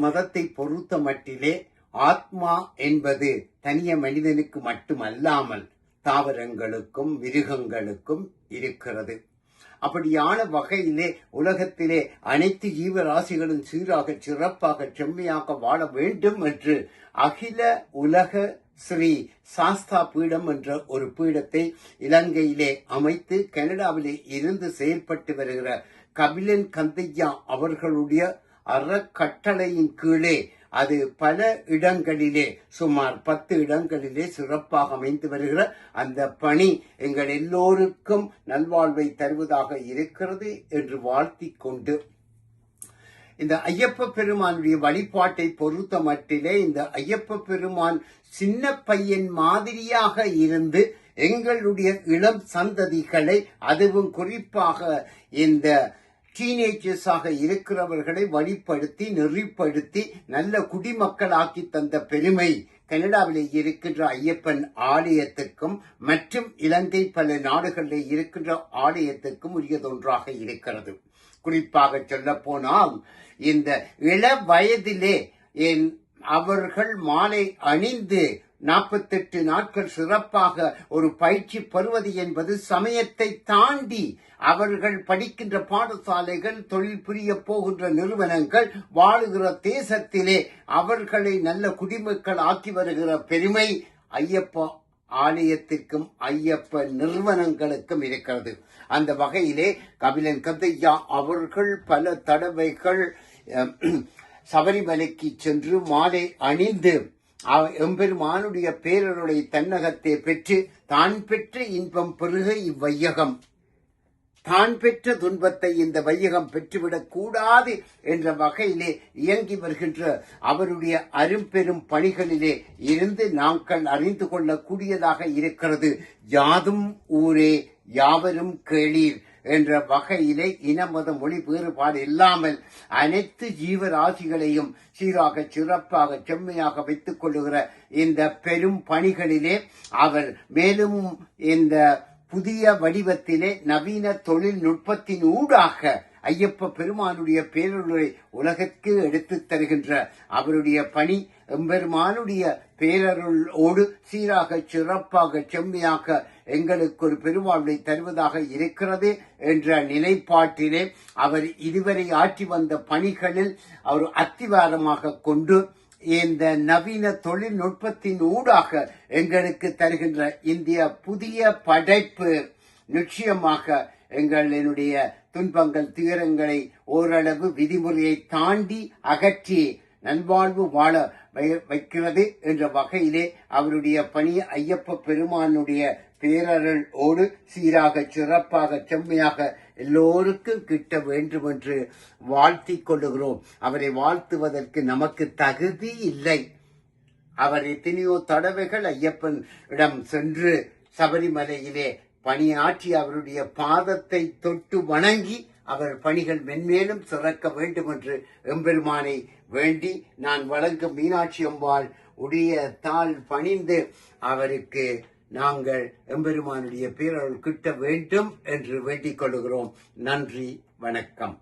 மதத்தை பொறுத்த மட்டிலே ஆத்மா என்பது தனிய மனிதனுக்கு மட்டுமல்லாமல் தாவரங்களுக்கும் மிருகங்களுக்கும் இருக்கிறது. அப்படியான வகையிலே உலகத்திலே அனைத்து ஜீவராசிகளும் சீராக சிறப்பாக செம்மையாக வாழ வேண்டும் என்று அகில உலக ஸ்ரீ சாஸ்தா பீடம் என்ற ஒரு பீடத்தை இலங்கையிலே அமைத்து கனடாவிலே இருந்து செயல்பட்டு வருகிற கபிலன் கந்தையா அவர்களுடைய அறக்கட்டளையின் கீழே அது பல இடங்களிலே சுமார் 10 இடங்களிலே சிறப்பாக அமைந்து வருகிற அந்த பணி எங்கள் எல்லோருக்கும் நல்வாழ்வை தருவதாக இருக்கிறது என்று வாழ்த்திக் கொண்டு, இந்த ஐயப்ப பெருமானுடைய வழிபாட்டை பொறுத்த மட்டிலே இந்த ஐயப்ப பெருமான் சின்ன பையன் மாதிரியாக இருந்து எங்களுடைய இளம் சந்ததிகளை, அதுவும் குறிப்பாக இந்த டீனேஜர்ஸாக இருக்கிறவர்களை வழிப்படுத்தி நெறிப்படுத்தி நல்ல குடிமக்களாக்கி தந்த பெருமை கனடாவிலே இருக்கின்ற ஐயப்பன் ஆலயத்துக்கும் மற்றும் இலங்கை பல நாடுகளிலே இருக்கின்ற ஆலயத்துக்கும் உரியதொன்றாக இருக்கிறது. குறிப்பாக சொல்ல போனால் இந்த இள வயதிலே அவர்கள் மாலை அணிந்து 48 நாட்கள் சிறப்பாக ஒரு பயிற்சி பெறுவது என்பது சமயத்தை தாண்டி அவர்கள் படிக்கின்ற பாடசாலைகள், தொழில் புரிய போகின்ற நிறுவனங்கள், வாழுகிற தேசத்திலே அவர்களை நல்ல குடிமக்கள் ஆக்கி வருகிற பெருமை ஐயப்ப ஆலயத்திற்கும் ஐயப்ப நிறுவனங்களுக்கும் இருக்கிறது. அந்த வகையிலே கபிலன் கந்தையா அவர்கள் பல தடவைகள் சபரிமலைக்கு சென்று மாலை அணிந்து எம்பெருமானுடைய பேரருளை தன்னகத்தை பெற்று தான் பெற்ற இன்பம் பெருக இவ்வையகம், தான் பெற்ற துன்பத்தை இந்த வையகம் பெற்றுவிடக் கூடாது என்ற வகையிலே இயங்கி வருகின்ற அவருடைய அரும்பெரும் பணிகளிலே இருந்து நாங்கள் அறிந்து கொள்ளக்கூடியதாக இருக்கிறது. யாதும் ஊரே யாவரும் கேளீர் என்ற வகையிலே இனமத மொழி வேறுபாடு இல்லாமல் அனைத்து ஜீவராசிகளையும் சீராக சிறப்பாக செம்மையாக வைத்துக் கொள்ளுகிற இந்த பெரும் பணிகளிலே அவர் மேலும் இந்த புதிய வடிவத்திலே நவீன தொழில்நுட்பத்தின் ஊடாக ஐயப்ப பெருமானுடைய பேரருளை உலகிற்கு எடுத்துத் தருகின்ற அவருடைய பணி எம்பெருமானுடைய பேரருளோடு சீராக சிறப்பாக செம்மையாக எங்களுக்கு ஒரு பெருவாழ்வை தருவதாக இருக்கிறது என்ற நிலைப்பாட்டிலே அவர் இதுவரை ஆற்றி வந்த பணிகளில் அவர் அத்திவாரமாக கொண்டு இந்த நவீன தொழில்நுட்பத்தின் ஊடாக எங்களுக்கு தருகின்ற இந்திய புதிய படைப்பு நிச்சயமாக எங்களுடைய துன்பங்கள் துயரங்களை ஓரளவு விதிமுறையை தாண்டி அகற்றி நல்வாழ்வு வாழ வைக்கிறது என்ற வகையிலே அவருடைய பணி ஐயப்ப பெருமானுடைய பேரருளோடு சீராக சிறப்பாக செம்மையாக எல்லோருக்கும் கிட்ட வேண்டும் என்று வாழ்த்திக் கொள்ளுகிறோம். அவரை வாழ்த்துவதற்கு நமக்கு தகுதி இல்லை. அவர் எத்தனையோ தடவைகள் ஐயப்பன் இடம் சென்று சபரிமலையிலே பணியாற்றி அவருடைய பாதத்தை தொட்டு வணங்கி அவர் பணிகள் மென்மேலும் சிறக்க வேண்டும் என்று எம்பெருமானை வேண்டி நான் வழங்கும் மீனாட்சி அம்பாள் உடைய தாள் பணிந்து அவருக்கு நாங்கள் எம்பெருமானுடைய பேரருள் கிட்ட வேண்டும் என்று வேண்டிக் கொள்கிறோம். நன்றி, வணக்கம்.